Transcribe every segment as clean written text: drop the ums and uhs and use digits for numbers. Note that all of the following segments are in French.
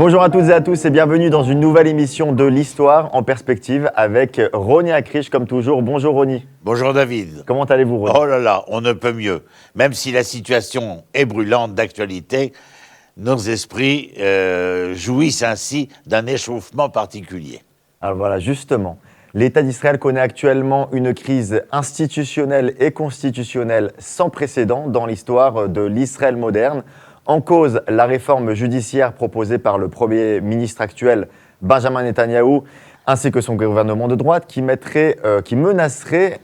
Bonjour à toutes et à tous et bienvenue dans une nouvelle émission de l'Histoire en perspective avec Ronnie Akrich comme toujours. Bonjour Ronnie. Bonjour David. Comment allez-vous Ronnie? Oh là là, on ne peut mieux. Même si la situation est brûlante d'actualité, nos esprits jouissent ainsi d'un échauffement particulier. Alors voilà, justement, l'État d'Israël connaît actuellement une crise institutionnelle et constitutionnelle sans précédent dans l'histoire de l'Israël moderne. En cause, la réforme judiciaire proposée par le Premier ministre actuel, Benjamin Netanyahou, ainsi que son gouvernement de droite, qui menacerait,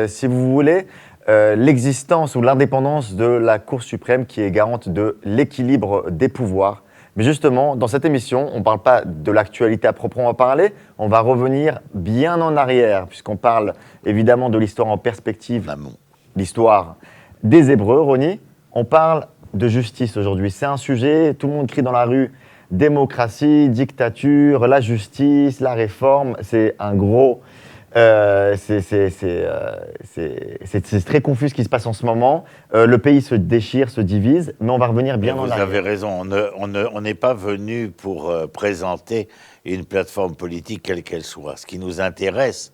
si vous voulez, l'existence ou l'indépendance de la Cour suprême qui est garante de l'équilibre des pouvoirs. Mais justement, dans cette émission, on ne parle pas de l'actualité à proprement parler, on va revenir bien en arrière, puisqu'on parle évidemment de l'histoire en perspective, l'histoire des Hébreux, Ronnie. On parle de justice aujourd'hui. C'est un sujet, tout le monde crie dans la rue, démocratie, dictature, la justice, la réforme, c'est un gros... c'est très confus ce qui se passe en ce moment. Le pays se déchire, se divise, mais on va revenir bien en arrière. Vous avez raison, on n'est pas venu pour présenter une plateforme politique quelle qu'elle soit. Ce qui nous intéresse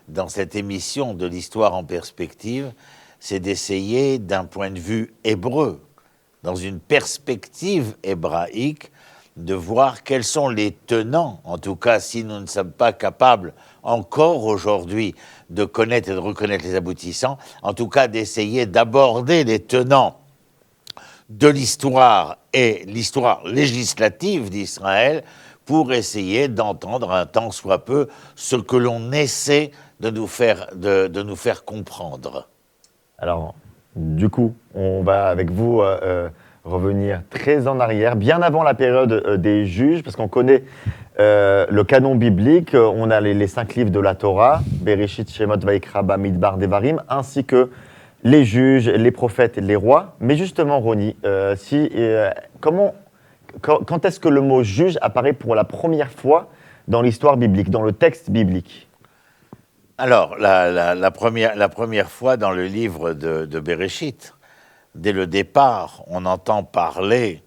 dans cette émission de l'histoire en perspective, c'est d'essayer d'un point de vue hébreu, dans une perspective hébraïque, de voir quels sont les tenants, en tout cas si nous ne sommes pas capables encore aujourd'hui de connaître et de reconnaître les aboutissants, en tout cas d'essayer d'aborder les tenants de l'histoire et l'histoire législative d'Israël pour essayer d'entendre un tant soit peu ce que l'on essaie de nous faire comprendre. Alors, du coup, on va avec vous revenir très en arrière, bien avant la période des juges, parce qu'on connaît le canon biblique, on a les 5 livres de la Torah, Bereshit, Shemot, Vaikra, Bamidbar, Devarim, ainsi que les juges, les prophètes et les rois. Mais justement, Ronnie, quand est-ce que le mot juge apparaît pour la première fois dans l'histoire biblique, dans le texte biblique ? Alors, la première fois dans le livre de Bereshit, dès le départ, on entend parler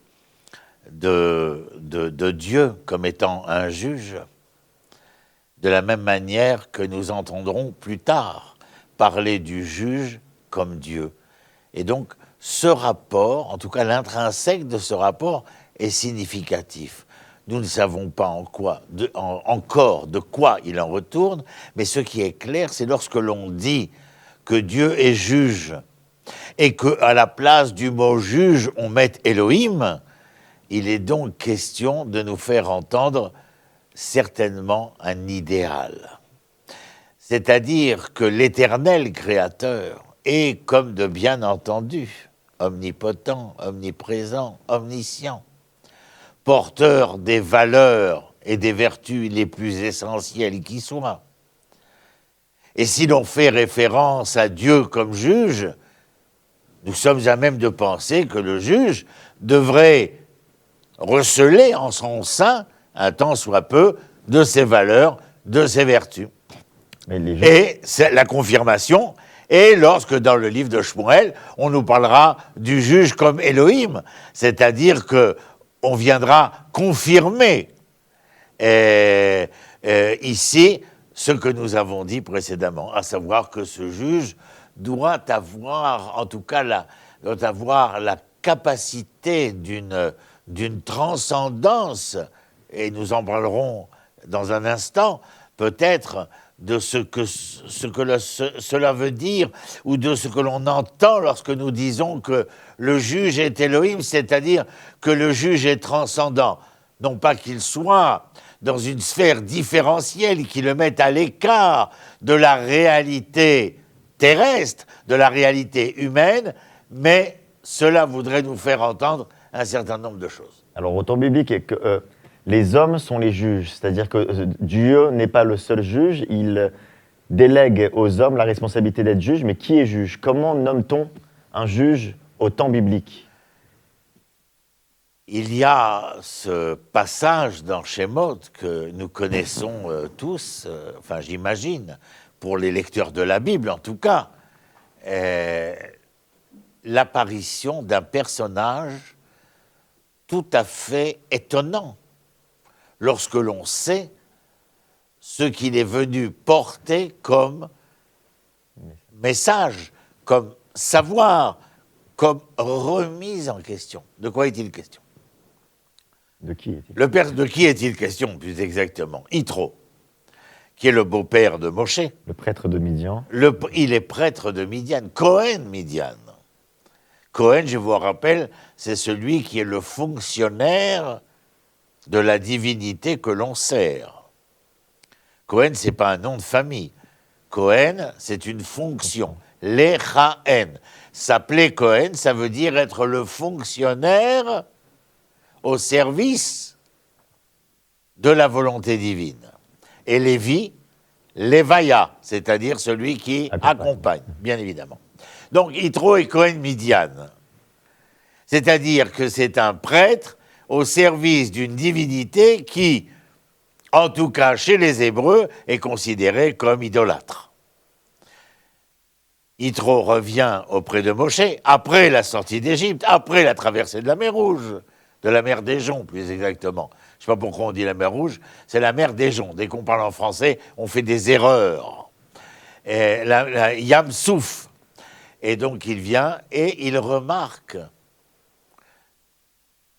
de Dieu comme étant un juge, de la même manière que nous entendrons plus tard parler du juge comme Dieu. Et donc, ce rapport, en tout cas l'intrinsèque de ce rapport, est significatif. Nous ne savons pas encore de quoi il en retourne, mais ce qui est clair, c'est lorsque l'on dit que Dieu est juge et qu'à la place du mot juge, on met Elohim, il est donc question de nous faire entendre certainement un idéal. C'est-à-dire que l'éternel créateur est, comme de bien entendu, omnipotent, omniprésent, omniscient, porteur des valeurs et des vertus les plus essentielles qui soient. Et si l'on fait référence à Dieu comme juge, nous sommes à même de penser que le juge devrait receler en son sein, un tant soit peu, de ses valeurs, de ses vertus. Et c'est la confirmation. Et lorsque dans le livre de Shmuel, on nous parlera du juge comme Elohim, c'est-à-dire que on viendra confirmer ici ce que nous avons dit précédemment, à savoir que ce juge doit avoir, en tout cas, la capacité d'une transcendance, et nous en parlerons dans un instant, peut-être de ce que cela veut dire, ou de ce que l'on entend lorsque nous disons que le juge est Elohim, c'est-à-dire que le juge est transcendant. Non pas qu'il soit dans une sphère différentielle qui le mette à l'écart de la réalité terrestre, de la réalité humaine, mais cela voudrait nous faire entendre un certain nombre de choses. Alors, au temps biblique, est que les hommes sont les juges, c'est-à-dire que Dieu n'est pas le seul juge, il délègue aux hommes la responsabilité d'être juge, mais qui est juge ? Comment nomme-t-on un juge au temps biblique ? Il y a ce passage dans Shemot que nous connaissons tous, enfin j'imagine, pour les lecteurs de la Bible en tout cas, l'apparition d'un personnage tout à fait étonnant lorsque l'on sait ce qu'il est venu porter comme message, comme savoir, comme remise en question. De quoi est-il question? De qui est-il? De qui est-il question, plus exactement? Yitro, qui est le beau-père de Moshe. Le prêtre de Midian. Il est prêtre de Midian, Cohen Midian. Cohen, je vous rappelle, c'est celui qui est le fonctionnaire de la divinité que l'on sert. Cohen, ce n'est pas un nom de famille. Cohen, c'est une fonction. Lechaen. S'appeler Cohen, ça veut dire être le fonctionnaire au service de la volonté divine. Et Lévi, Lévaya, c'est-à-dire celui qui accompagne, bien évidemment. Donc, Yitro et Cohen Midian. C'est-à-dire que c'est un prêtre au service d'une divinité qui, en tout cas chez les Hébreux, est considérée comme idolâtre. Yitro revient auprès de Moshe après la sortie d'Égypte, après la traversée de la mer Rouge, de la mer des Joncs plus exactement. Je ne sais pas pourquoi on dit la mer Rouge, c'est la mer des Joncs. Dès qu'on parle en français, on fait des erreurs. Et la Yam Souf. Et donc il vient et il remarque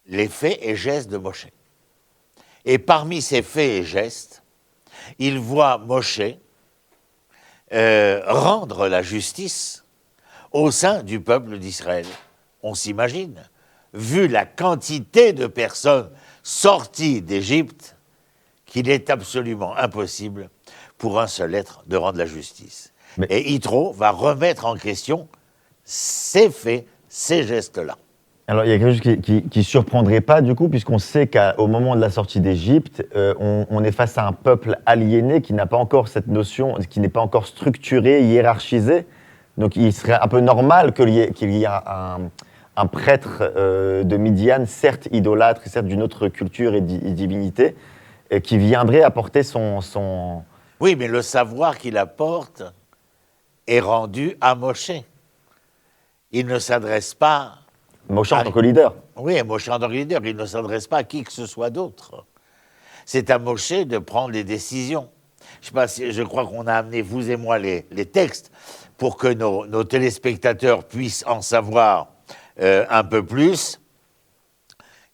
les faits et gestes de Moshe. Et parmi ces faits et gestes, il voit Moshe rendre la justice au sein du peuple d'Israël. On s'imagine, vu la quantité de personnes sorties d'Égypte, qu'il est absolument impossible pour un seul être de rendre la justice. Et Yitro va remettre en question ces faits, ces gestes-là. Alors, il y a quelque chose qui surprendrait pas, du coup, puisqu'on sait qu'au moment de la sortie d'Égypte, on est face à un peuple aliéné qui n'a pas encore cette notion, qui n'est pas encore structuré, hiérarchisé. Donc, il serait un peu normal qu'il y ait un prêtre de Midian, certes idolâtre, certes d'une autre culture et divinité, qui viendrait apporter son... Oui, mais le savoir qu'il apporte est rendu à Moshe. Il ne s'adresse pas... Moshe en tant que leader. Oui, Moshe en tant que leader, il ne s'adresse pas à qui que ce soit d'autre. C'est à Moshe de prendre les décisions. Je sais pas si, je crois qu'on a amené, vous et moi, les textes pour que nos téléspectateurs puissent en savoir un peu plus.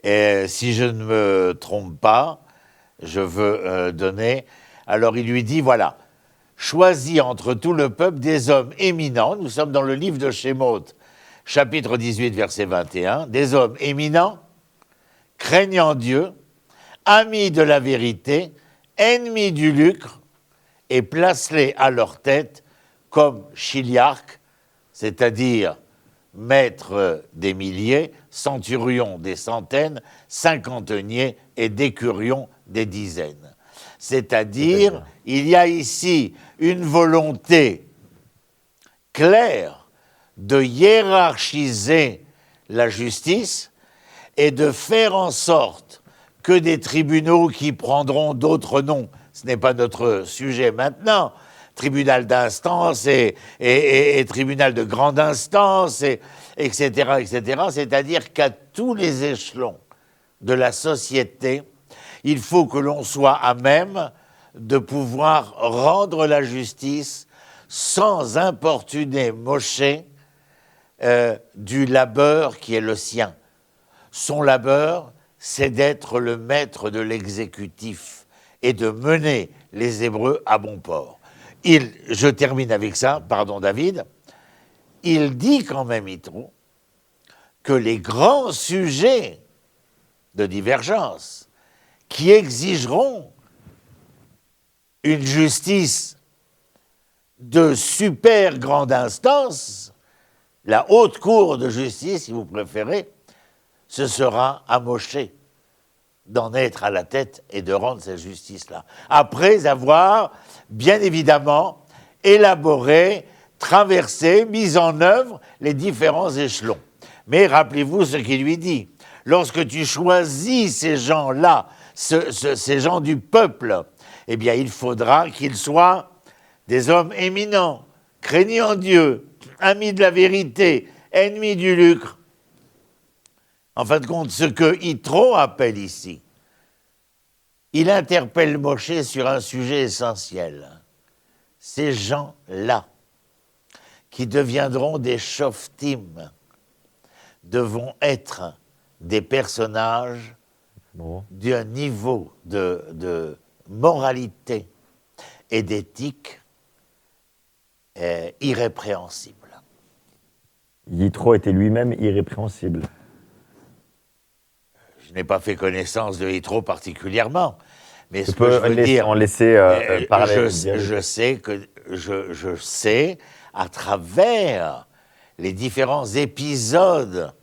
Et si je ne me trompe pas, je veux donner... Alors il lui dit, voilà, choisis entre tout le peuple des hommes éminents, nous sommes dans le livre de Shemot, chapitre 18, verset 21, des hommes éminents, craignant Dieu, amis de la vérité, ennemis du lucre, et place-les à leur tête comme chiliarques, c'est-à-dire maîtres des milliers, centurions des centaines, cinquanteniers et décurions des dizaines. C'est-à-dire, il y a ici une volonté claire de hiérarchiser la justice et de faire en sorte que des tribunaux qui prendront d'autres noms, ce n'est pas notre sujet maintenant, tribunal d'instance et tribunal de grande instance, etc., etc., c'est-à-dire qu'à tous les échelons de la société, il faut que l'on soit à même de pouvoir rendre la justice sans importuner Moshe du labeur qui est le sien. Son labeur, c'est d'être le maître de l'exécutif et de mener les Hébreux à bon port. Je termine avec ça, pardon David, il dit quand même, Yitro, que les grands sujets de divergence qui exigeront une justice de super grande instance, la haute cour de justice, si vous préférez, ce sera à Moshe d'en être à la tête et de rendre cette justice-là. Après avoir, bien évidemment, élaboré, traversé, mis en œuvre les différents échelons. Mais rappelez-vous ce qu'il lui dit. Lorsque tu choisis ces gens-là, ces gens du peuple, eh bien, il faudra qu'ils soient des hommes éminents, craignant Dieu, amis de la vérité, ennemis du lucre. En fin de compte, ce que Yitro appelle ici il interpelle Moshe sur un sujet essentiel. Ces gens-là, qui deviendront des shoftim, devront être des personnages d'un niveau de moralité et d'éthique irrépréhensible. Yitro était lui-même irrépréhensible. Je n'ai pas fait connaissance de Yitro particulièrement, mais Je ce que je veux dire, en laisser parler. je sais à travers les différents épisodes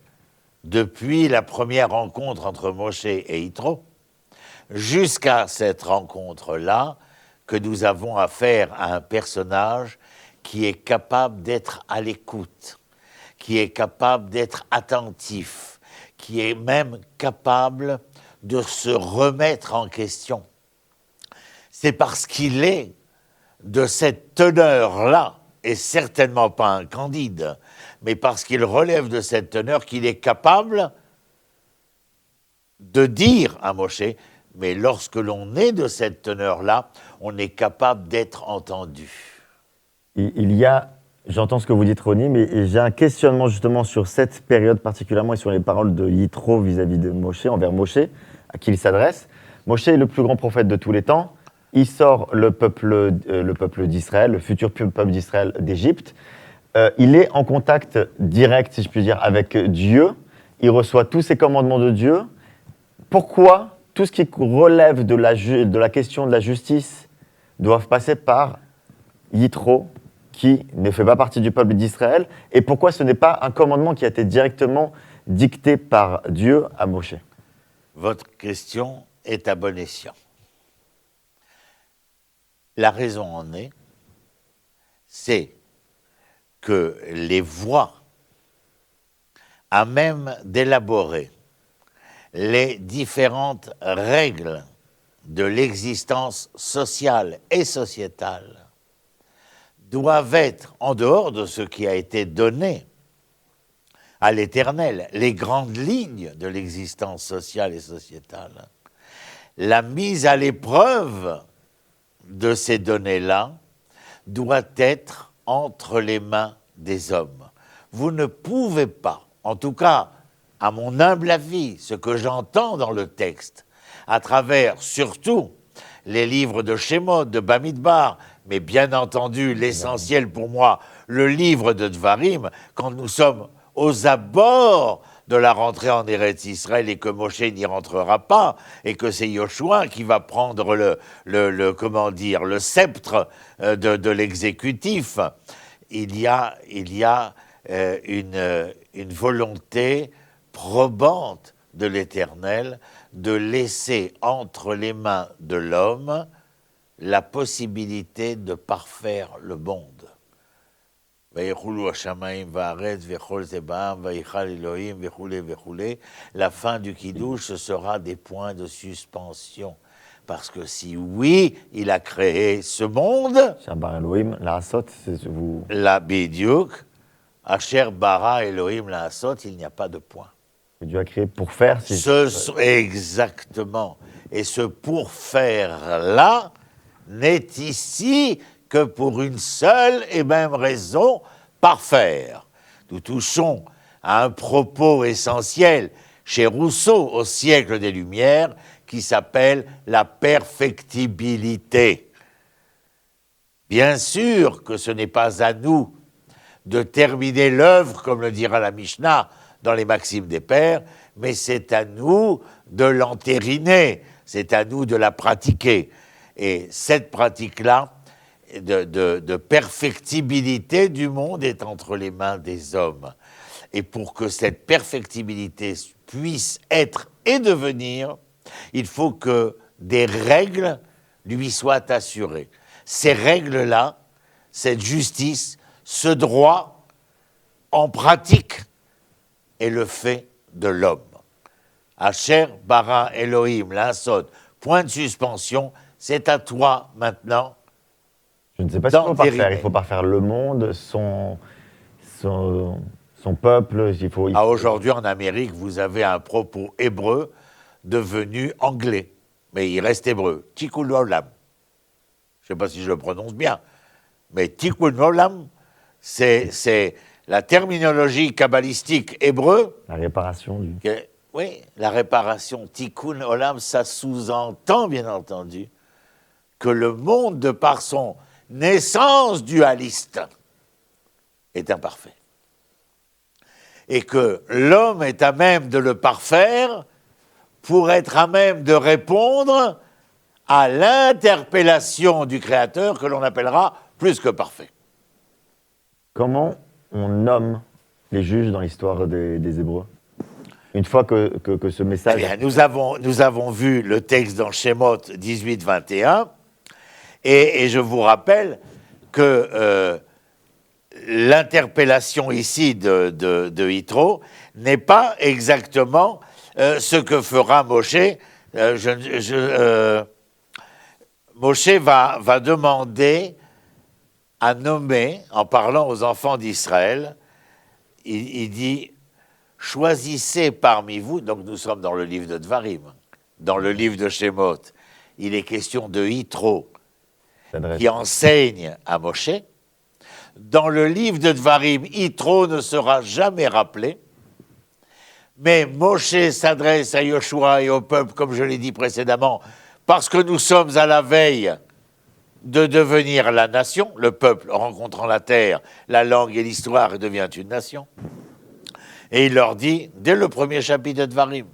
depuis la première rencontre entre Moshe et Yitro, jusqu'à cette rencontre-là, que nous avons affaire à un personnage qui est capable d'être à l'écoute, qui est capable d'être attentif, qui est même capable de se remettre en question. C'est parce qu'il est de cette teneur-là, et certainement pas un Candide, mais parce qu'il relève de cette teneur qu'il est capable de dire à Moshe, mais lorsque l'on est de cette teneur-là, on est capable d'être entendu. Il y a, j'entends ce que vous dites, Ronnie, mais j'ai un questionnement justement sur cette période particulièrement et sur les paroles de Yitro vis-à-vis de Moshe, envers Moshe, à qui il s'adresse. Moshe est le plus grand prophète de tous les temps. Il sort le peuple d'Israël, le futur peuple d'Israël d'Égypte. Il est en contact direct, si je puis dire, avec Dieu. Il reçoit tous ces commandements de Dieu. Pourquoi tout ce qui relève de la question de la justice doivent passer par Yitro, qui ne fait pas partie du peuple d'Israël, et pourquoi ce n'est pas un commandement qui a été directement dicté par Dieu à Moshe? Votre question est à bon escient. La raison en est, c'est que les voies à même d'élaborer les différentes règles de l'existence sociale et sociétale doivent être, en dehors de ce qui a été donné à l'Éternel, les grandes lignes de l'existence sociale et sociétale. La mise à l'épreuve de ces données-là doit être entre les mains des hommes. Vous ne pouvez pas, en tout cas, à mon humble avis, ce que j'entends dans le texte, à travers surtout les livres de Shemot, de Bamidbar, mais bien entendu, l'essentiel pour moi, le livre de Dvarim, quand nous sommes aux abords de la rentrée en Eretz Israël et que Moshe n'y rentrera pas, et que c'est Yoshua qui va prendre le sceptre de l'exécutif, il y a une volonté probante de l'Éternel de laisser entre les mains de l'homme la possibilité de parfaire le monde. La fin du Kiddush, ce sera des points de suspension. Parce que si oui, il a créé ce monde, Bar Elohim, la Asot, c'est vous. La Bidiouk, Asher bara Elohim la Asot, il n'y a pas de point. Dieu a créé pour faire. Exactement. Et ce pour faire-là n'est ici que pour une seule et même raison, parfaire. Nous touchons à un propos essentiel chez Rousseau au siècle des Lumières qui s'appelle la perfectibilité. Bien sûr que ce n'est pas à nous de terminer l'œuvre, comme le dira la Mishnah dans les Maximes des Pères, mais c'est à nous de l'entériner, c'est à nous de la pratiquer. Et cette pratique-là, de perfectibilité du monde est entre les mains des hommes. Et pour que cette perfectibilité puisse être et devenir, il faut que des règles lui soient assurées. Ces règles-là, cette justice, ce droit, en pratique, est le fait de l'homme. Asher bara Elohim, l'Asod, point de suspension, c'est à toi maintenant. Je ne sais pas ce qu'il faut parfaire. Il faut parfaire le monde, son peuple. Aujourd'hui, en Amérique, vous avez un propos hébreu devenu anglais. mais il reste hébreu. Tikkun Olam. Je ne sais pas si je le prononce bien, mais Tikkun Olam, c'est la terminologie kabbalistique hébreu. La réparation du... Oui, la réparation. Tikkun Olam, ça sous-entend, bien entendu, que le monde, de par son naissance dualiste, est imparfait. Et que l'homme est à même de le parfaire pour être à même de répondre à l'interpellation du Créateur que l'on appellera plus que parfait. Comment on nomme les juges dans l'histoire des Hébreux? Une fois que ce message... Eh bien, nous avons vu le texte dans Shemot 18-21, et je vous rappelle que l'interpellation ici de Yitro n'est pas exactement ce que fera Moshe. Moshe va demander à nommer, en parlant aux enfants d'Israël, il dit « Choisissez parmi vous », donc nous sommes dans le livre de Dvarim, dans le livre de Shemot, il est question de Yitro, qui enseigne à Moshe. Dans le livre de Dvarim, Yitro ne sera jamais rappelé, mais Moshe s'adresse à Yoshua et au peuple, comme je l'ai dit précédemment, parce que nous sommes à la veille de devenir la nation, le peuple rencontrant la terre, la langue et l'histoire, devient une nation. Et il leur dit, dès le premier chapitre de Dvarim,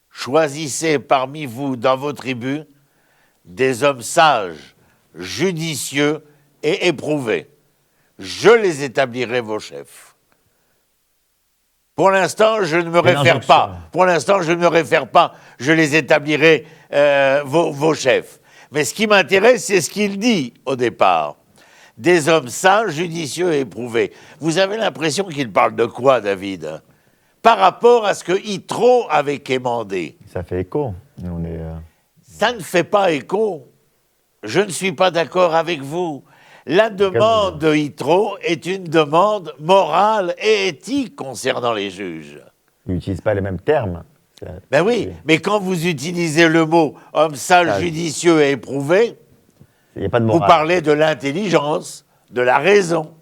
choisissez parmi vous, dans vos tribus, des hommes sages, judicieux et éprouvés. Je les établirai vos chefs. Pour l'instant, je ne me réfère pas. Pour l'instant, je ne me réfère pas. Je les établirai vos chefs. Mais ce qui m'intéresse, c'est ce qu'il dit au départ. Des hommes sages, judicieux et éprouvés. Vous avez l'impression qu'il parle de quoi, David? Par rapport à ce que Yitro avait quémandé. Ça fait écho. Ça ne fait pas écho. Je ne suis pas d'accord avec vous. La demande de Yitro est une demande morale et éthique concernant les juges. Ils n'utilisent pas les mêmes termes. Ben oui, mais quand vous utilisez le mot homme sage, judicieux et éprouvé, y a pas de morale. Vous parlez de l'intelligence, de la raison.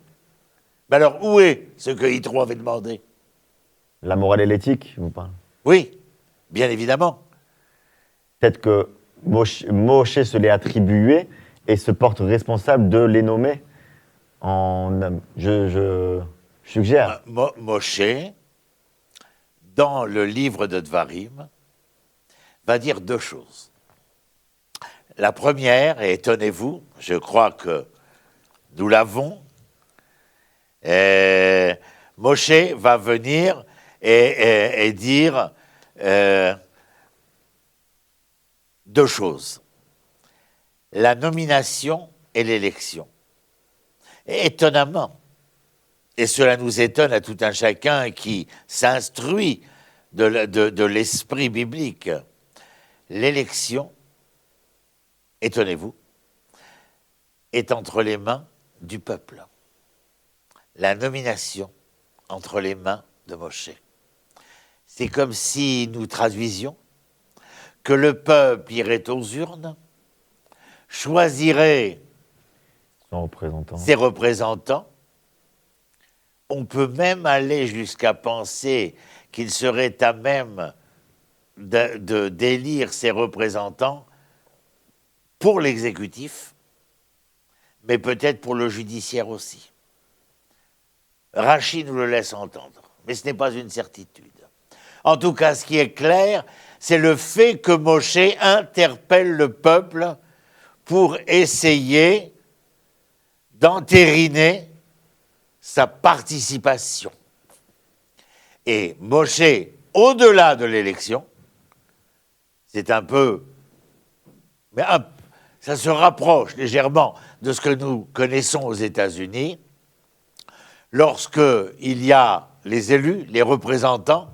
Mais alors, où est ce que Yitro avait demandé? La morale et l'éthique, vous parlez? Oui, bien évidemment. Peut-être que Moshe se l'est attribué et se porte responsable de les nommer en homme. Je suggère. Moshe, dans le livre de Dvarim, va dire deux choses. La première, et étonnez-vous, je crois que nous l'avons, Moshe va venir et dire deux choses. La nomination et l'élection. Et étonnamment, et cela nous étonne à tout un chacun qui s'instruit de l'esprit biblique, l'élection, étonnez-vous, est entre les mains du peuple. La nomination entre les mains de Moshe. C'est comme si nous traduisions que le peuple irait aux urnes, choisirait ses représentants. On peut même aller jusqu'à penser qu'il serait à même d'élire ses représentants pour l'exécutif, mais peut-être pour le judiciaire aussi. Rachi nous le laisse entendre, mais ce n'est pas une certitude. En tout cas, ce qui est clair, c'est le fait que Moshe interpelle le peuple pour essayer d'entériner sa participation. Et Moshe, au-delà de l'élection, c'est un peu... mais ça se rapproche légèrement de ce que nous connaissons aux États-Unis, lorsqu'il y a les élus, les représentants,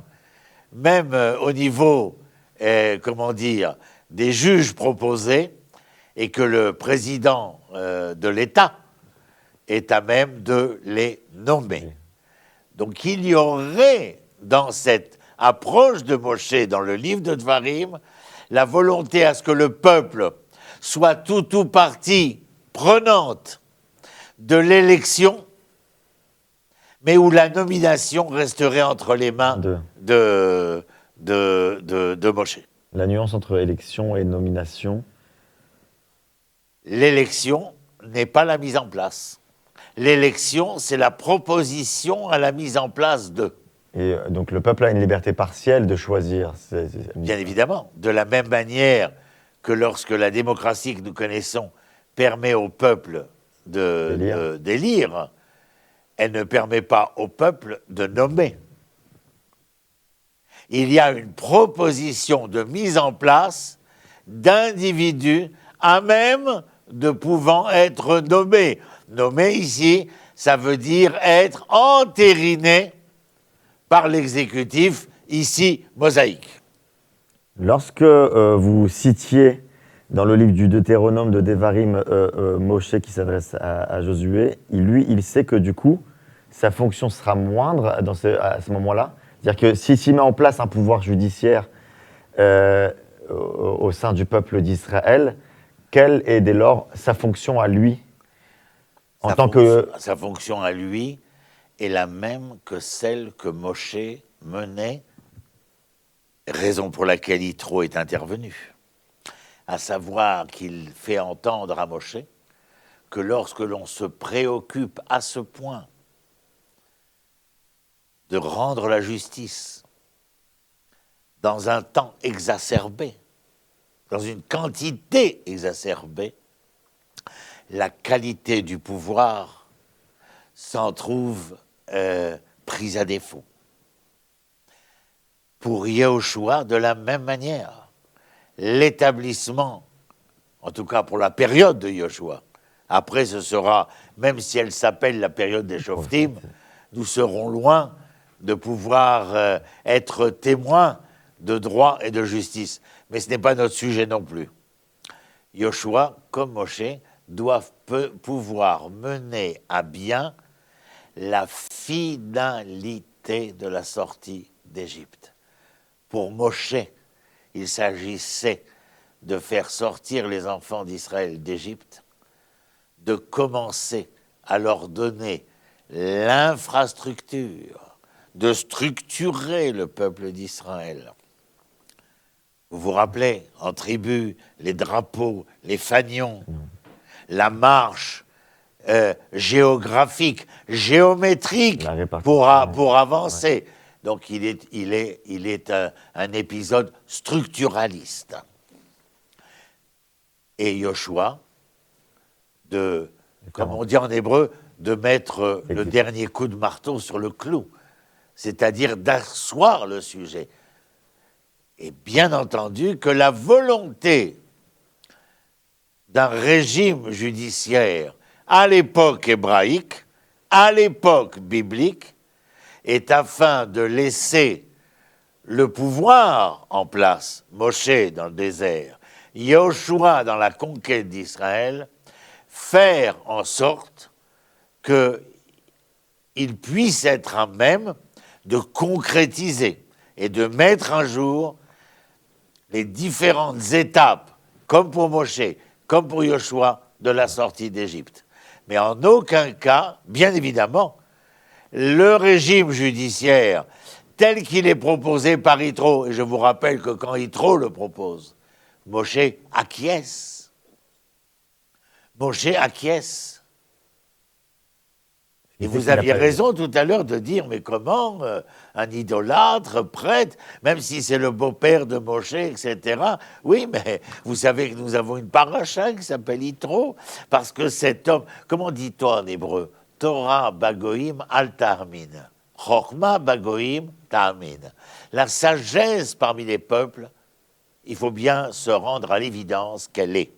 même au niveau, des juges proposés, et que le président de l'État est à même de les nommer. Donc il y aurait, dans cette approche de Moshe, dans le livre de Dvarim, la volonté à ce que le peuple soit tout partie prenante de l'élection, mais où la nomination resterait entre les mains de Moshe. La nuance entre élection et nomination. L'élection n'est pas la mise en place. L'élection, c'est la proposition à la mise en place de. Et donc le peuple a une liberté partielle de choisir. Bien évidemment, de la même manière que lorsque la démocratie que nous connaissons permet au peuple d'élire, elle ne permet pas au peuple de nommer. Il y a une proposition de mise en place d'individus à même de pouvant être nommés. Nommer ici, ça veut dire être entériné par l'exécutif, ici mosaïque. Lorsque vous citiez dans le livre du Deutéronome de Devarim Moshe qui s'adresse à Josué, il sait que du coup, sa fonction sera moindre à ce moment-là. C'est-à-dire que s'il met en place un pouvoir judiciaire au sein du peuple d'Israël, quelle est dès lors sa fonction à lui Sa fonction à lui est la même que celle que Moshe menait, raison pour laquelle Yitro est intervenu. À savoir qu'il fait entendre à Moshe que lorsque l'on se préoccupe à ce point de rendre la justice dans un temps exacerbé, dans une quantité exacerbée, la qualité du pouvoir s'en trouve prise à défaut. Pour Yehoshua, de la même manière, l'établissement, en tout cas pour la période de Yehoshua, après ce sera, même si elle s'appelle la période des Shoftim, nous serons loin de pouvoir être témoins de droit et de justice. Mais ce n'est pas notre sujet non plus. Yehoshua, comme Moshe, doivent pouvoir mener à bien la finalité de la sortie d'Égypte. Pour Moshe, il s'agissait de faire sortir les enfants d'Israël d'Égypte, de commencer à leur donner l'infrastructure, de structurer le peuple d'Israël. Vous vous rappelez, en tribu, les drapeaux, les fanions, la marche géographique, géométrique pour avancer. Ouais. Donc il est un épisode structuraliste. Et Yoshua, comme on dit en hébreu, de mettre le dernier coup de marteau sur le clou, c'est-à-dire d'asseoir le sujet. Et bien entendu que la volonté d'un régime judiciaire à l'époque hébraïque, à l'époque biblique, est afin de laisser le pouvoir en place, Moshe dans le désert, Yehoshua dans la conquête d'Israël, faire en sorte qu'il puisse être à même de concrétiser et de mettre un jour les différentes étapes, comme pour Moshe, comme pour Yehoshua, de la sortie d'Égypte. Mais en aucun cas, bien évidemment, le régime judiciaire tel qu'il est proposé par Yitro, et je vous rappelle que quand Yitro le propose, Moshe acquiesce. Moshe acquiesce. Et vous aviez raison tout à l'heure de dire, mais comment un idolâtre, prêtre, même si c'est le beau-père de Moshe, etc. Oui, mais vous savez que nous avons une paracha qui s'appelle Yitro, parce que cet homme, comment dit-on en hébreu? Torah bagoïm al ta'amin. Chochma bagoïm ta'amin. La sagesse parmi les peuples, il faut bien se rendre à l'évidence qu'elle est.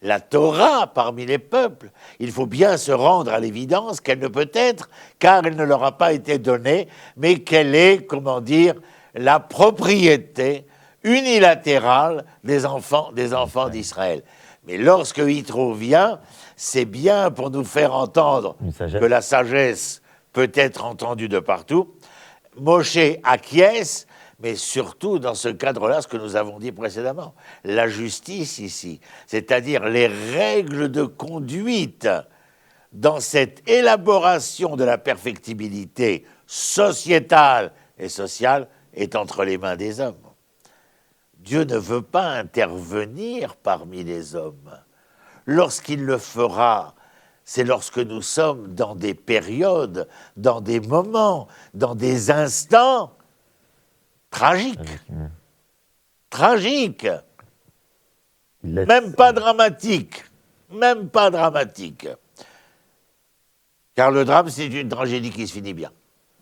La Torah parmi les peuples, il faut bien se rendre à l'évidence qu'elle ne peut être, car elle ne leur a pas été donnée, mais qu'elle est, comment dire, la propriété unilatérale des enfants d'Israël. Mais lorsque Yitro vient, c'est bien pour nous faire entendre que la sagesse peut être entendue de partout. Moshe acquiesce, mais surtout dans ce cadre-là, ce que nous avons dit précédemment, la justice ici, c'est-à-dire les règles de conduite dans cette élaboration de la perfectibilité sociétale et sociale est entre les mains des hommes. Dieu ne veut pas intervenir parmi les hommes. Lorsqu'il le fera, c'est lorsque nous sommes dans des périodes, dans des moments, dans des instants tragiques. Tragiques. Même pas dramatiques. Même pas dramatiques. Car le drame, c'est une tragédie qui se finit bien.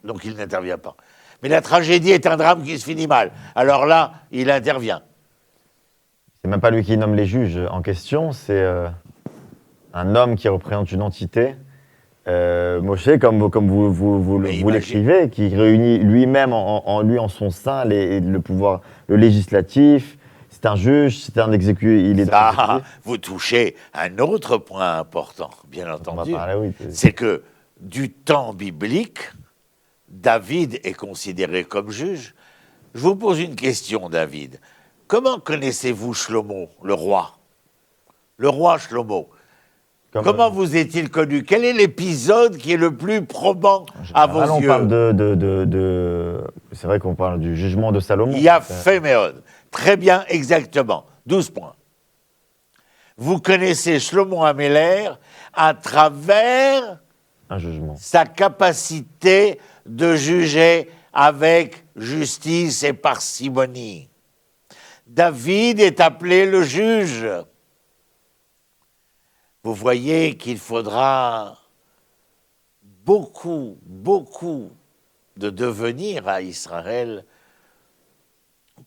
Donc il n'intervient pas. Mais la tragédie est un drame qui se finit mal. Alors là, il intervient. C'est même pas lui qui nomme les juges en question, c'est un homme qui représente une entité. Moshe, comme vous l'écrivez, qui réunit lui-même en son sein le pouvoir, le législatif. C'est un juge, c'est un exécutif. Vous touchez un autre point important, bien entendu. Oui, c'est que du temps biblique, David est considéré comme juge. Je vous pose une question, David. Comment connaissez-vous Shlomo, le roi? Le roi Shlomo. Comment vous est-il connu? Quel est l'épisode qui est le plus probant à vos yeux? On parle c'est vrai qu'on parle du jugement de Salomon. Yafé Meod. Très bien, exactement. 12 points. Vous connaissez Shlomo Améler à travers un jugement. Sa capacité de juger avec justice et parcimonie. David est appelé le juge. Vous voyez qu'il faudra beaucoup de devenir à Israël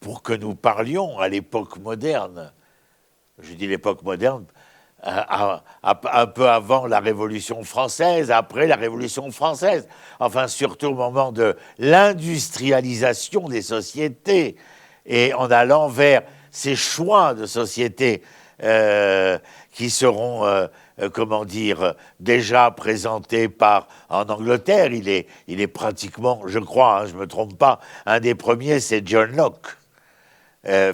pour que nous parlions à l'époque moderne. Je dis l'époque moderne, un peu avant la Révolution française, après la Révolution française, enfin surtout au moment de l'industrialisation des sociétés et en allant vers ces choix de société qui seront, déjà présentés en Angleterre. Il est pratiquement, je crois, je ne me trompe pas, un des premiers, c'est John Locke,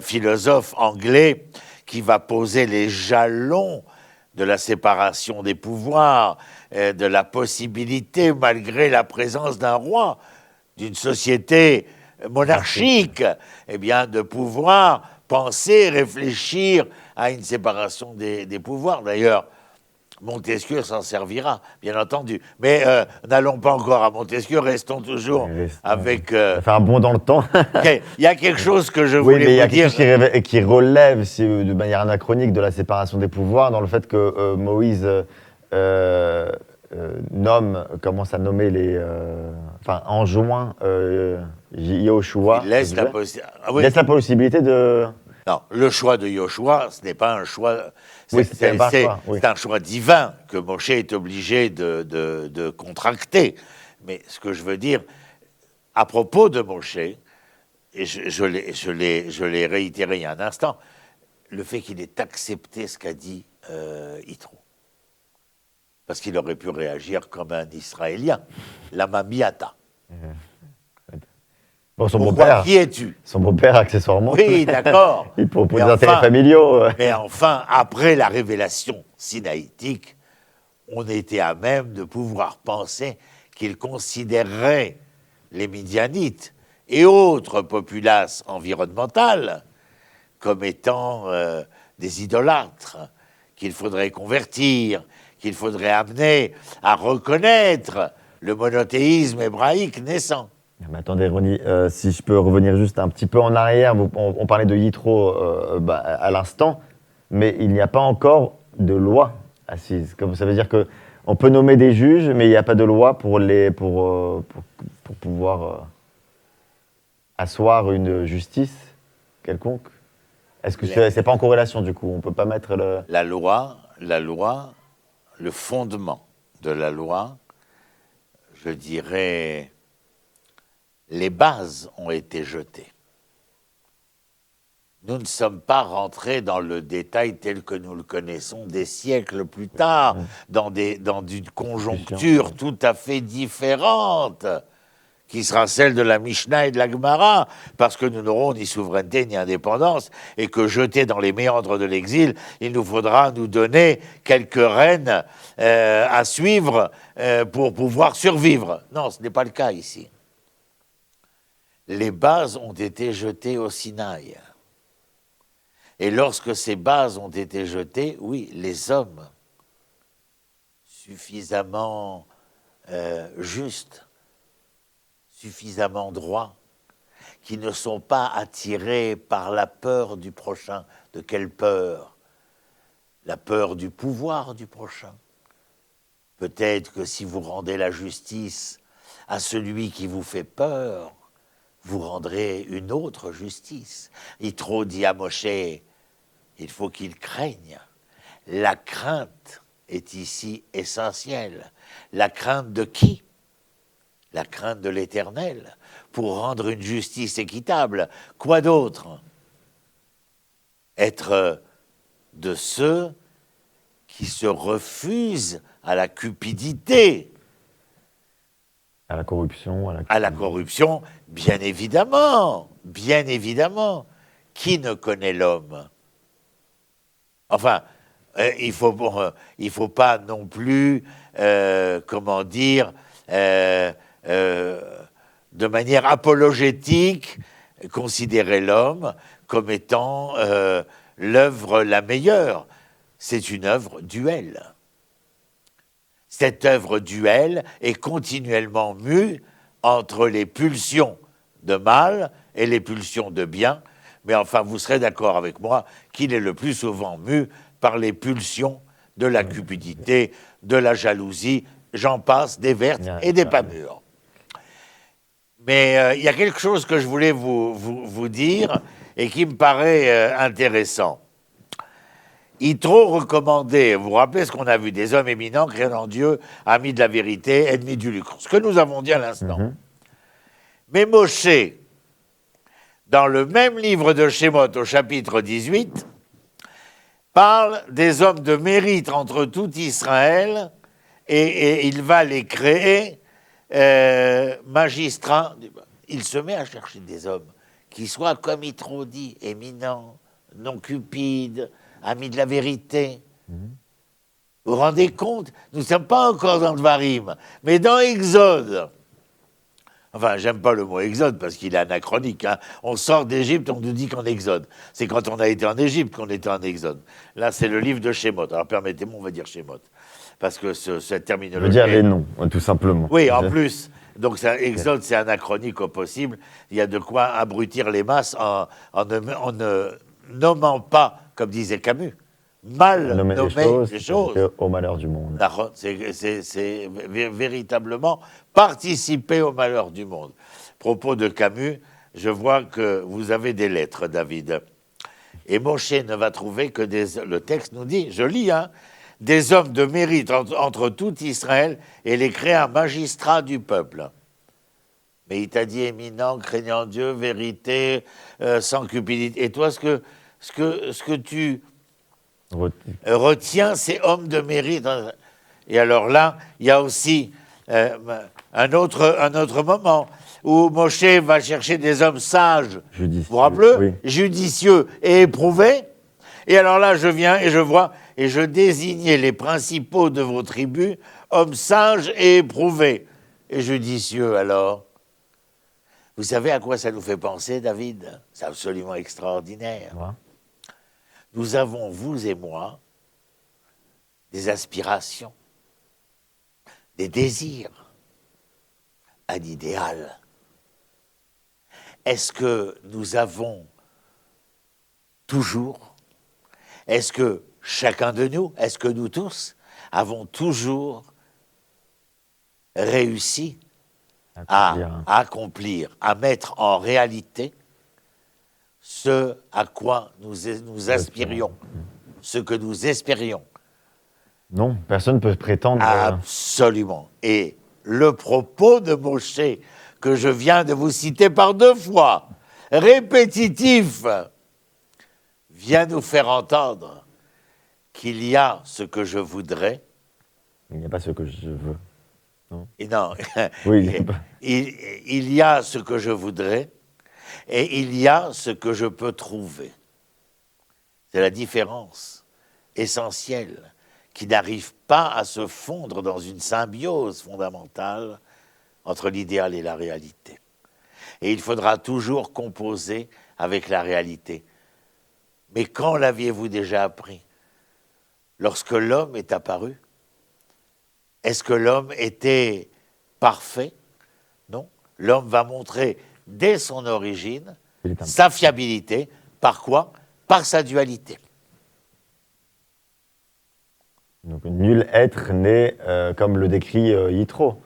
philosophe anglais, qui va poser les jalons de la séparation des pouvoirs, de la possibilité, malgré la présence d'un roi, d'une société monarchique, de pouvoir penser, réfléchir à une séparation des pouvoirs. D'ailleurs, Montesquieu s'en servira, bien entendu. Mais n'allons pas encore à Montesquieu, restons toujours avec... Ça fait un bond dans le temps. Il y a quelque chose que je voulais vous dire. Oui, mais il y a quelque chose qui relève de manière anachronique de la séparation des pouvoirs, dans le fait que Moïse commence à nommer enjoint Yoshua. Il laisse la possibilité de... Non, le choix de Yoshua, ce n'est pas un choix... C'est un choix divin que Moshe est obligé de contracter. Mais ce que je veux dire, à propos de Moshe, et je l'ai réitéré il y a un instant, le fait qu'il ait accepté ce qu'a dit Yitro. Parce qu'il aurait pu réagir comme un Israélien, la mamiata. Bon, son beau-père. Qui es-tu? Son beau-père, accessoirement. Oui, d'accord. Il propose des intérêts familiaux. Mais enfin, après la révélation sinaïtique, on était à même de pouvoir penser qu'il considérerait les Midianites et autres populaces environnementales comme étant des idolâtres qu'il faudrait convertir, qu'il faudrait amener à reconnaître le monothéisme hébraïque naissant. Mais attendez, Ronnie, si je peux revenir juste un petit peu en arrière, on parlait de Yitro à l'instant, mais il n'y a pas encore de loi assise. Ça veut dire qu'on peut nommer des juges, mais il n'y a pas de loi pour pouvoir asseoir une justice quelconque. Est-ce que c'est pas en corrélation du coup? On peut pas mettre le... La loi, le fondement de la loi, je dirais... Les bases ont été jetées. Nous ne sommes pas rentrés dans le détail tel que nous le connaissons des siècles plus tard, dans une conjoncture tout à fait différente, qui sera celle de la Mishnah et de la Gemara, parce que nous n'aurons ni souveraineté ni indépendance, et que jetés dans les méandres de l'exil, il nous faudra nous donner quelques rênes à suivre pour pouvoir survivre. Non, ce n'est pas le cas ici. Les bases ont été jetées au Sinaï. Et lorsque ces bases ont été jetées, oui, les hommes suffisamment justes, suffisamment droits, qui ne sont pas attirés par la peur du prochain. De quelle peur? La peur du pouvoir du prochain. Peut-être que si vous rendez la justice à celui qui vous fait peur, vous rendrez une autre justice. Yitro dit à Moshe, il faut qu'il craigne. La crainte est ici essentielle. La crainte de qui? La crainte de l'Éternel, pour rendre une justice équitable. Quoi d'autre? Être de ceux qui se refusent à la cupidité. À la corruption. À la corruption, bien évidemment, bien évidemment. Qui ne connaît l'homme? Enfin, il faut pas non plus, comment dire, de manière apologétique, considérer l'homme comme étant l'œuvre la meilleure. C'est une œuvre duelle. Cette œuvre duelle est continuellement mue entre les pulsions de mal et les pulsions de bien, mais enfin, vous serez d'accord avec moi qu'il est le plus souvent mu par les pulsions de la cupidité, de la jalousie, j'en passe, des vertes et des pas mûres. Mais il y a quelque chose que je voulais vous dire et qui me paraît intéressant. Yitro recommandait, vous vous rappelez ce qu'on a vu, des hommes éminents, craignant Dieu, amis de la vérité, ennemis du lucre, ce que nous avons dit à l'instant. Mais Moshe, dans le même livre de Shemot, au chapitre 18, parle des hommes de mérite entre tout Israël, et il va les créer magistrats. Il se met à chercher des hommes qui soient, comme Yitro dit, éminents, non cupides, amis de la vérité. Vous vous rendez compte? Nous ne sommes pas encore dans le Varim, mais dans Exode. Enfin, j'aime pas le mot Exode parce qu'il est anachronique. Hein. On sort d'Égypte, on nous dit qu'en Exode. C'est quand on a été en Égypte qu'on était en Exode. Là, c'est le livre de Shemot. Alors, permettez-moi, on va dire Shemot. Parce que cette terminologie... Je veux dire les noms, tout simplement. Oui, en plus. Donc, Exode, c'est anachronique au possible. Il y a de quoi abrutir les masses en ne nommant pas, comme disait Camus, mal nommer les choses. Au malheur du monde. C'est véritablement participer au malheur du monde. Propos de Camus, je vois que vous avez des lettres, David. Et Moshe ne va trouver que le texte nous dit, je lis, hein, des hommes de mérite entre tout Israël et les créer un magistrat du peuple. Mais il t'a dit éminent, craignant Dieu, vérité, sans cupidité. Et toi, ce que tu retiens, c'est homme de mérite. Et alors là, il y a aussi un autre moment où Moshe va chercher des hommes sages, vous vous rappelez, oui. Judicieux et éprouvés. Et alors là, je viens et je vois, et je désignais les principaux de vos tribus, hommes sages et éprouvés. Et judicieux, alors. Vous savez à quoi ça nous fait penser, David? C'est absolument extraordinaire. Ouais. Nous avons, vous et moi, des aspirations, des désirs, un idéal. Est-ce que nous avons toujours, est-ce que chacun de nous, est-ce que nous tous avons toujours réussi à accomplir, à mettre en réalité ce à quoi nous aspirions, ce que nous espérions? Non, personne ne peut prétendre... Absolument. Et le propos de Moshe, que je viens de vous citer par 2 fois, répétitif, vient nous faire entendre qu'il y a ce que je voudrais. Il n'y a pas ce que je veux. Non. Et non, Oui. il y a ce que je voudrais et il y a ce que je peux trouver. C'est la différence essentielle qui n'arrive pas à se fondre dans une symbiose fondamentale entre l'idéal et la réalité. Et il faudra toujours composer avec la réalité. Mais quand l'aviez-vous déjà appris? Lorsque l'homme est apparu? Est-ce que l'homme était parfait? Non. L'homme va montrer dès son origine sa fiabilité. Par quoi? Par sa dualité. Donc, nul être n'est, comme le décrit Yitro.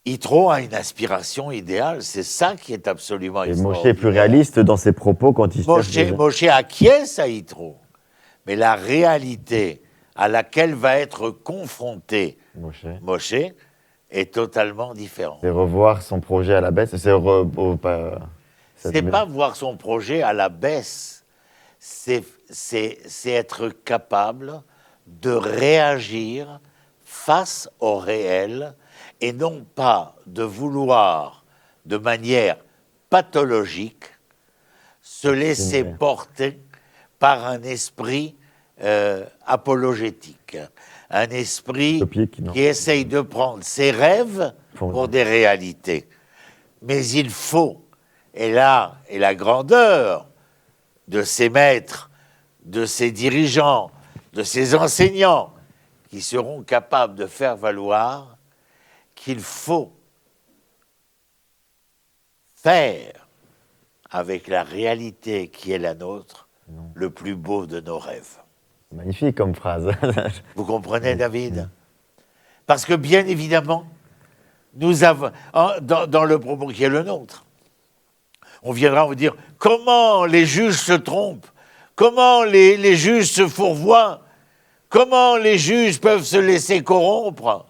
Yitro a une aspiration idéale, c'est ça qui est absolument Et extraordinaire. Moshe est plus réaliste dans ses propos quand il cherche... Moshe acquiesce à Yitro, mais la réalité à laquelle va être confronté Moshe est totalement différente. C'est revoir son projet à la baisse. C'est pas voir son projet à la baisse, c'est être capable de réagir face au réel et non pas de vouloir, de manière pathologique, se laisser porter par un esprit apologétique, un esprit qui essaye de prendre ses rêves pour des réalités. Mais il faut, et là est la grandeur de ces maîtres, de ces dirigeants, de ces enseignants, qui seront capables de faire valoir qu'il faut faire avec la réalité qui est la nôtre le plus beau de nos rêves. Magnifique comme phrase. Vous comprenez, David? Parce que bien évidemment, nous avons, dans le propos qui est le nôtre, on viendra vous dire comment les juges se trompent, comment les juges se fourvoient, comment les juges peuvent se laisser corrompre.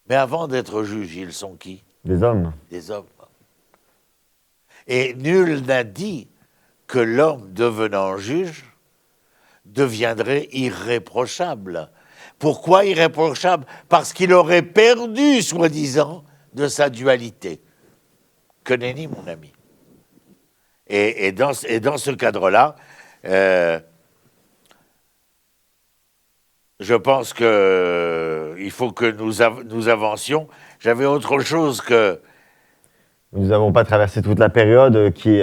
Mais avant d'être juges, ils sont qui? Des hommes. Des hommes. Et nul n'a dit que l'homme devenant juge deviendrait irréprochable. Pourquoi irréprochable? Parce qu'il aurait perdu, soi-disant, de sa dualité. Que nenni, mon ami. Et dans ce cadre-là, je pense qu'il faut que nous avancions. J'avais autre chose que... Nous n'avons pas traversé toute la période qui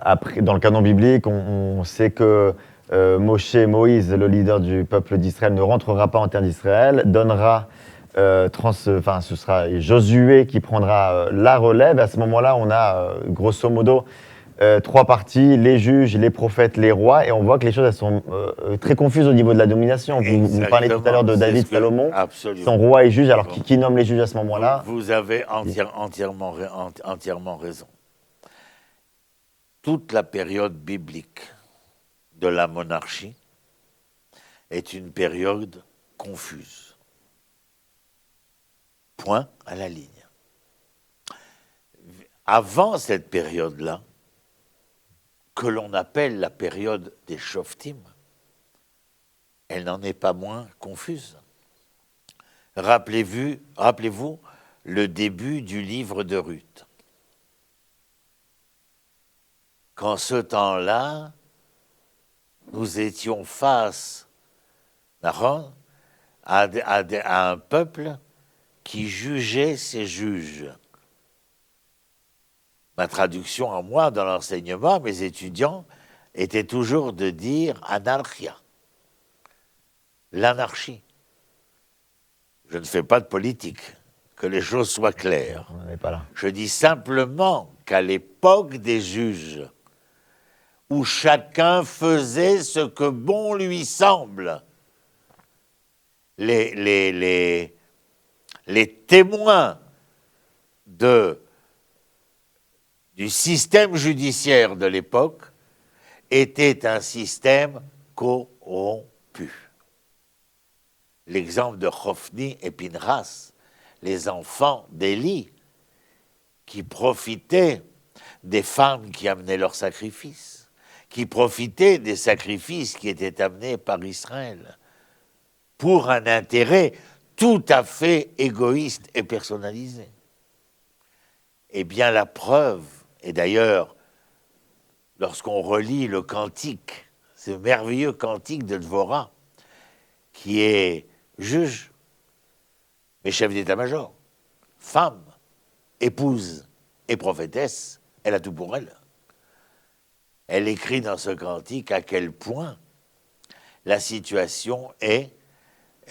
après, dans le canon biblique, on sait que Moïse, le leader du peuple d'Israël, ne rentrera pas en terre d'Israël, donnera, ce sera Josué qui prendra la relève. À ce moment-là, on a grosso modo 3 parties, les juges, les prophètes, les rois, et on voit que les choses elles sont très confuses au niveau de la domination. Vous parlez tout à l'heure de David, Salomon, sont rois et juges, alors qui nomme les juges à ce moment-là? Vous avez entièrement raison. Toute la période biblique de la monarchie est une période confuse. Point à la ligne. Avant cette période-là, que l'on appelle la période des Shoftim, elle n'en est pas moins confuse. Rappelez-vous le début du livre de Ruth. Qu'en ce temps-là, nous étions face à un peuple qui jugeait ses juges. Ma traduction à moi, dans l'enseignement, mes étudiants, était toujours de dire anarchia, l'anarchie. Je ne fais pas de politique, que les choses soient claires. On n'est pas là. Je dis simplement qu'à l'époque des juges, où chacun faisait ce que bon lui semble, les témoins du système judiciaire de l'époque était un système corrompu. L'exemple de Hophni et Pinchas, les enfants d'Élie, qui profitaient des femmes qui amenaient leurs sacrifices, qui profitaient des sacrifices qui étaient amenés par Israël. pour un intérêt tout à fait égoïste et personnalisé. Eh bien, la preuve, et d'ailleurs, lorsqu'on relit le cantique, ce merveilleux cantique de Dvorah, qui est juge, mais chef d'état-major, femme, épouse et prophétesse, elle a tout pour elle. Elle écrit dans ce cantique à quel point la situation est,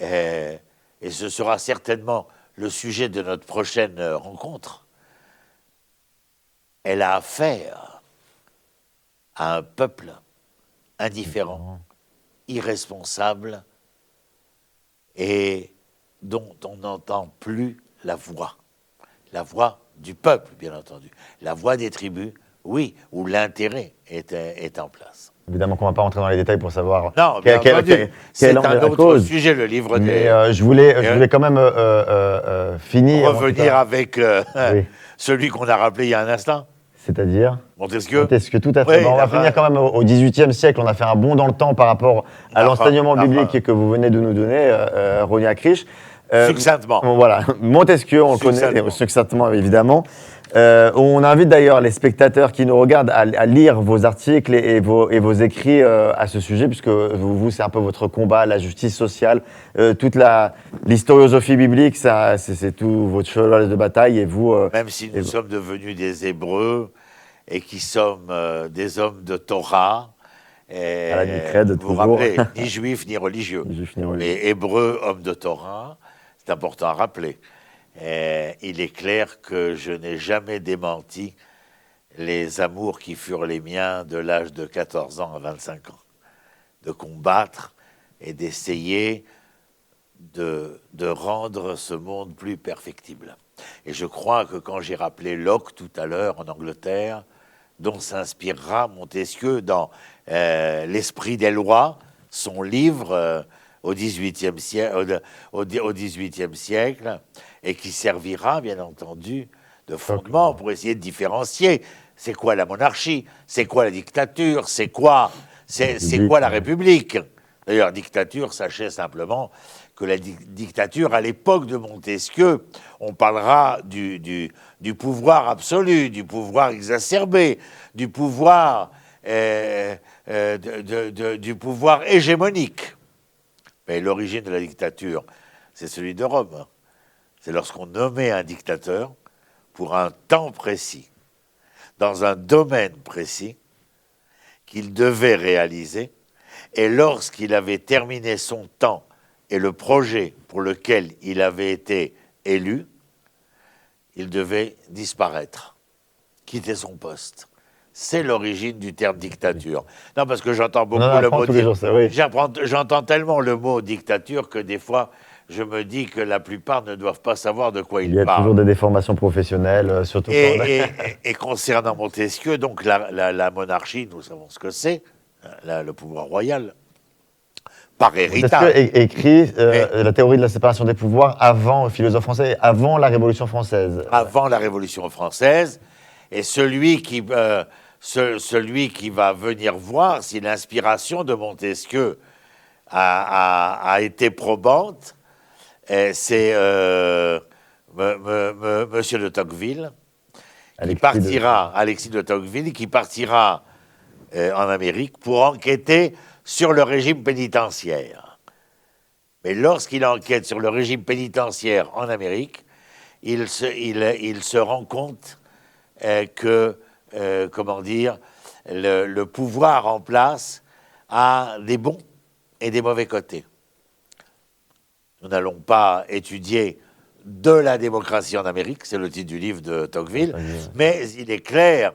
et ce sera certainement le sujet de notre prochaine rencontre, elle a affaire à un peuple indifférent, irresponsable, et dont on n'entend plus la voix du peuple, bien entendu, la voix des tribus, oui, où l'intérêt est en place. Évidemment qu'on ne va pas rentrer dans les détails pour savoir non, bien entendu, c'est un autre cause. Sujet, le livre des... Mais je voulais quand même finir... Revenir avec oui. celui qu'on a rappelé il y a un instant. C'est-à-dire Montesquieu. Montesquieu, tout à fait. Oui, on va finir quand même au XVIIIe siècle. On a fait un bond dans le temps par rapport à l'enseignement biblique que vous venez de nous donner, Rony Acriche. Succinctement. Voilà, Montesquieu, on le connaît succinctement, évidemment. On invite d'ailleurs les spectateurs qui nous regardent à lire vos articles et vos écrits à ce sujet, puisque vous, c'est un peu votre combat, la justice sociale, toute l'historiosophie biblique, c'est tout votre cheval de bataille. Et vous, même si nous sommes devenus des Hébreux et qui sommes des hommes de Torah, à la Nicrède, vous vous rappelez, ni juifs ni religieux, mais Hébreux, hommes de Torah, c'est important à rappeler. Il est clair que je n'ai jamais démenti les amours qui furent les miens de l'âge de 14 ans à 25 ans, de combattre et d'essayer de rendre ce monde plus perfectible. Et je crois que quand j'ai rappelé Locke tout à l'heure en Angleterre, dont s'inspirera Montesquieu dans L'Esprit des lois, son livre au XVIIIe siècle, et qui servira, bien entendu, de fondement pour essayer de différencier. C'est quoi la monarchie? C'est quoi la dictature? C'est quoi la République? D'ailleurs, dictature, sachez simplement que la dictature, à l'époque de Montesquieu, on parlera du pouvoir absolu, du pouvoir exacerbé, du pouvoir hégémonique. Mais l'origine de la dictature, c'est celui de Rome. C'est lorsqu'on nommait un dictateur pour un temps précis, dans un domaine précis, qu'il devait réaliser, et lorsqu'il avait terminé son temps et le projet pour lequel il avait été élu, il devait disparaître, quitter son poste. C'est l'origine du terme dictature. Non, parce que j'entends beaucoup le mot dictature. Oui. J'entends tellement le mot dictature que des fois, je me dis que la plupart ne doivent pas savoir de quoi ils parlent. Il y a toujours des déformations professionnelles, surtout et concernant Montesquieu, donc la monarchie, nous savons ce que c'est, le pouvoir royal, par héritage. Montesquieu écrit la théorie de la séparation des pouvoirs avant, le philosophe français, avant la Révolution française. Avant la Révolution française, et celui qui va venir voir si l'inspiration de Montesquieu a été probante, c'est Monsieur de Tocqueville, Alexis de Tocqueville, qui partira en Amérique pour enquêter sur le régime pénitentiaire. Mais lorsqu'il enquête sur le régime pénitentiaire en Amérique, il se rend compte que, le pouvoir en place a des bons et des mauvais côtés. Nous n'allons pas étudier de la démocratie en Amérique, c'est le titre du livre de Tocqueville, mais il est clair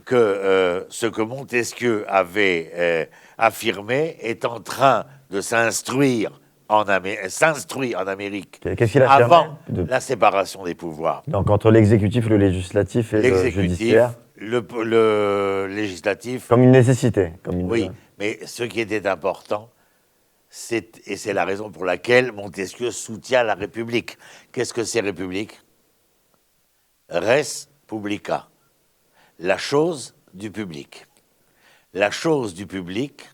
que ce que Montesquieu avait affirmé est en train de s'instruire en Amérique avant la séparation des pouvoirs. Donc entre l'exécutif, le législatif et le judiciaire. Le législatif. Comme une nécessité. Oui, mais ce qui était important, et c'est la raison pour laquelle Montesquieu soutient la République. Qu'est-ce que c'est République? Res publica, la chose du public. La chose du public,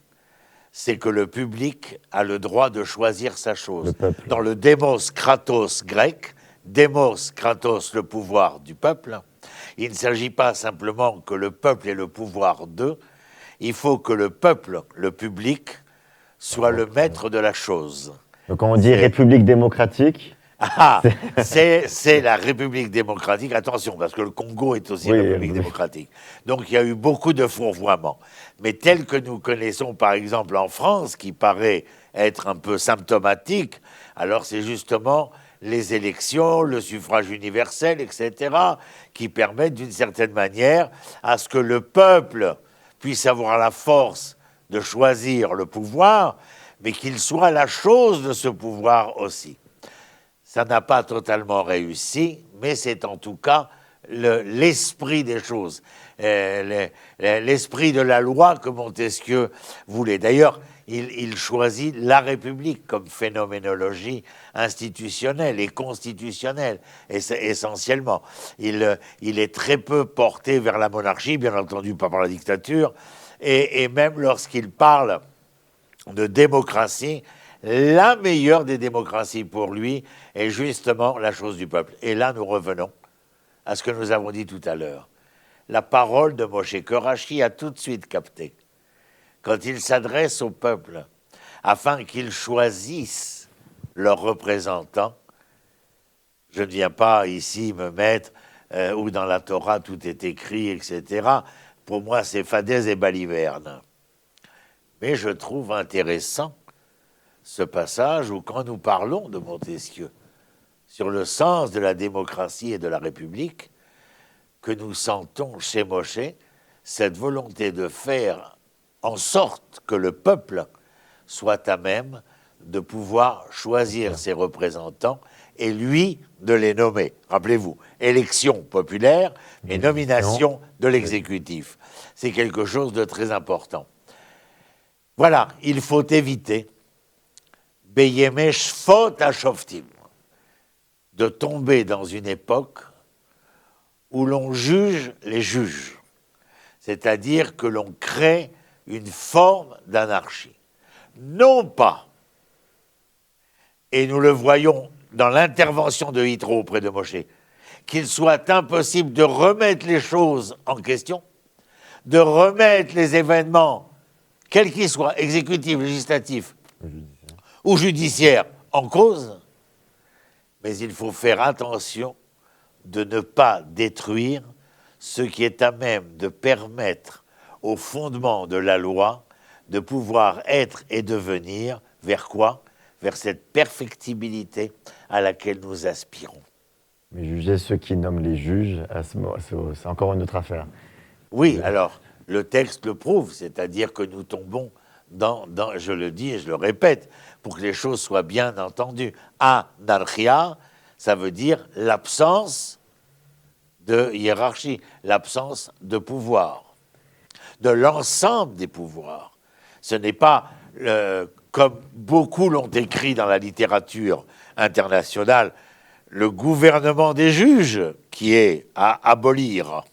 c'est que le public a le droit de choisir sa chose. Le peuple. Dans le démos kratos grec, démos kratos, le pouvoir du peuple, il ne s'agit pas simplement que le peuple ait le pouvoir d'eux, il faut que le peuple, le public, soit le maître de la chose. Donc quand on dit République démocratique... Ah, c'est la République démocratique. Attention, parce que le Congo est aussi République démocratique. Donc il y a eu beaucoup de fourvoiements. Mais tel que nous connaissons, par exemple, en France, qui paraît être un peu symptomatique, alors c'est justement les élections, le suffrage universel, etc., qui permettent d'une certaine manière à ce que le peuple puisse avoir la force de choisir le pouvoir, mais qu'il soit la chose de ce pouvoir aussi. Ça n'a pas totalement réussi, mais c'est en tout cas l'esprit des choses, l'esprit de la loi que Montesquieu voulait. D'ailleurs, il choisit la République comme phénoménologie institutionnelle et constitutionnelle, essentiellement. Il est très peu porté vers la monarchie, bien entendu pas par la dictature, et même lorsqu'il parle de démocratie, la meilleure des démocraties pour lui est justement la chose du peuple. Et là, nous revenons à ce que nous avons dit tout à l'heure. La parole de Moshe Korachi a tout de suite capté. Quand il s'adresse au peuple, afin qu'ils choisissent leurs représentants, je ne viens pas ici me mettre où dans la Torah tout est écrit, etc. Pour moi, c'est Fadez et Baliverne. Mais je trouve intéressant ce passage où, quand nous parlons de Montesquieu, sur le sens de la démocratie et de la République, que nous sentons chez Moshe cette volonté de faire en sorte que le peuple soit à même de pouvoir choisir ses représentants et lui de les nommer. Rappelez-vous, élection populaire et nomination de l'exécutif. C'est quelque chose de très important. Voilà, il faut éviter de tomber dans une époque où l'on juge les juges, c'est-à-dire que l'on crée une forme d'anarchie. Non pas, et nous le voyons dans l'intervention de Yitro auprès de Moshe, qu'il soit impossible de remettre les choses en question, de remettre les événements, quels qu'ils soient, exécutifs, législatifs ou judiciaires, en cause, mais il faut faire attention de ne pas détruire ce qui est à même de permettre au fondement de la loi de pouvoir être et devenir vers quoi ? Vers cette perfectibilité à laquelle nous aspirons. Mais juger ceux qui nomment les juges, c'est encore une autre affaire. Oui, alors, le texte le prouve, c'est-à-dire que nous tombons dans, je le dis et je le répète, pour que les choses soient bien entendues. Anarchia, ça veut dire l'absence de hiérarchie, l'absence de pouvoir, de l'ensemble des pouvoirs. Ce n'est pas, comme beaucoup l'ont écrit dans la littérature internationale, le gouvernement des juges qui est à abolir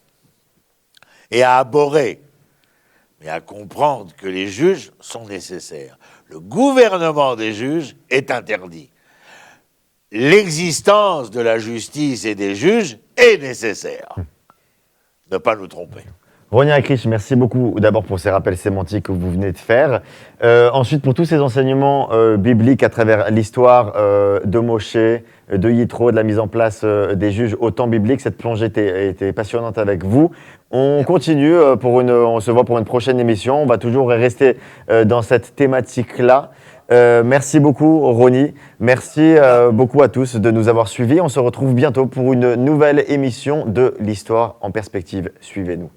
et à abhorrer, mais à comprendre que les juges sont nécessaires. Le gouvernement des juges est interdit. L'existence de la justice et des juges est nécessaire. Ne pas nous tromper. Roni Hakrich, merci beaucoup d'abord pour ces rappels sémantiques que vous venez de faire. Ensuite, pour tous ces enseignements bibliques à travers l'histoire de Moshe, de Yitro, de la mise en place des juges au temps biblique. Cette plongée était passionnante avec vous. On continue, on se voit pour une prochaine émission. On va toujours rester dans cette thématique-là. Merci beaucoup, Roni. Merci beaucoup à tous de nous avoir suivis. On se retrouve bientôt pour une nouvelle émission de l'Histoire en perspective. Suivez-nous.